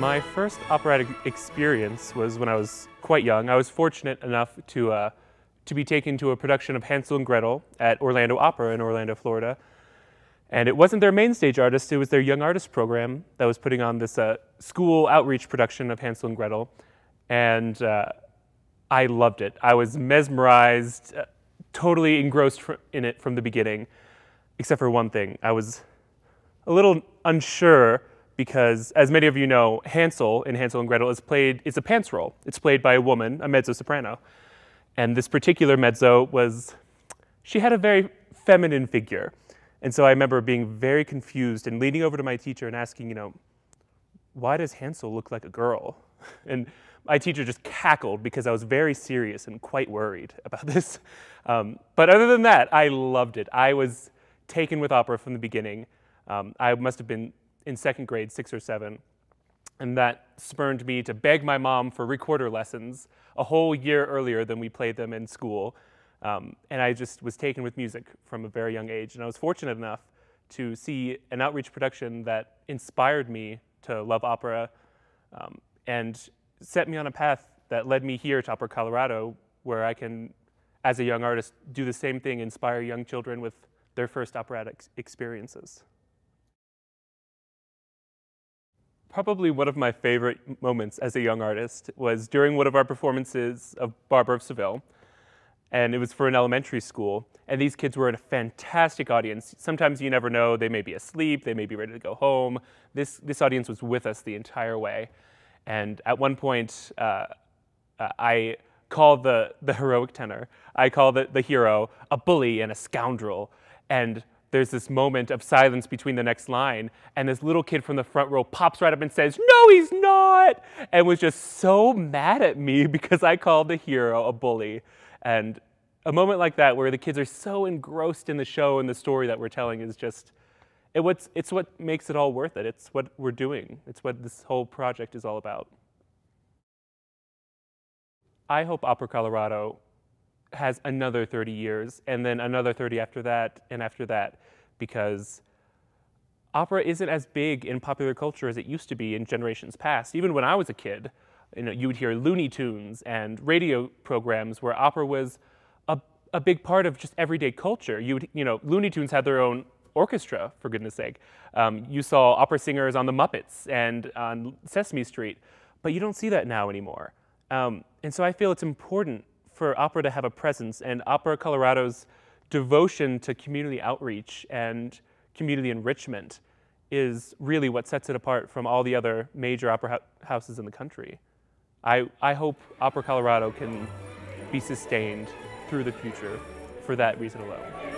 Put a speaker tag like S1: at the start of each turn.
S1: My first operatic experience was when I was quite young. I was fortunate enough to be taken to a production of Hansel and Gretel at Orlando Opera in Orlando, Florida. And it wasn't their main stage artist, it was their Young Artist program that was putting on this school outreach production of Hansel and Gretel. And I loved it. I was mesmerized, totally engrossed in it from the beginning, except for one thing. I was a little unsure because, as many of you know, Hansel in Hansel and Gretel is a pants role. It's played by a woman, a mezzo-soprano. And this particular mezzo she had a very feminine figure. And so I remember being very confused and leaning over to my teacher and asking, why does Hansel look like a girl? And my teacher just cackled because I was very serious and quite worried about this. But other than that, I loved it. I was taken with opera from the beginning. I must have been in second grade, 6 or 7, and that spurred me to beg my mom for recorder lessons a whole year earlier than we played them in school. And I just was taken with music from a very young age, and I was fortunate enough to see an outreach production that inspired me to love opera and set me on a path that led me here to Opera Colorado, where I can, as a young artist, do the same thing, inspire young children with their first operatic experiences. Probably one of my favorite moments as a young artist was during one of our performances of Barbara of Seville, and it was for an elementary school, and these kids were in a fantastic audience. Sometimes you never know, they may be asleep, they may be ready to go home. This audience was with us the entire way, and at one point, I called the heroic tenor, I called the hero a bully and a scoundrel, and there's this moment of silence between the next line, and this little kid from the front row pops right up and says, "No, he's not!" and was just so mad at me because I called the hero a bully. And a moment like that where the kids are so engrossed in the show and the story that we're telling is just, it's what makes it all worth it. It's what we're doing. It's what this whole project is all about. I hope Opera Colorado has another 30 years, and then another 30 after that, and after that, because opera isn't as big in popular culture as it used to be in generations past. Even when I was a kid, you would hear Looney Tunes and radio programs where opera was a big part of just everyday culture. Looney Tunes had their own orchestra, for goodness sake. You saw opera singers on the Muppets and on Sesame Street, but you don't see that now anymore. And so I feel it's important for opera to have a presence, and Opera Colorado's devotion to community outreach and community enrichment is really what sets it apart from all the other major opera houses in the country. I hope Opera Colorado can be sustained through the future for that reason alone.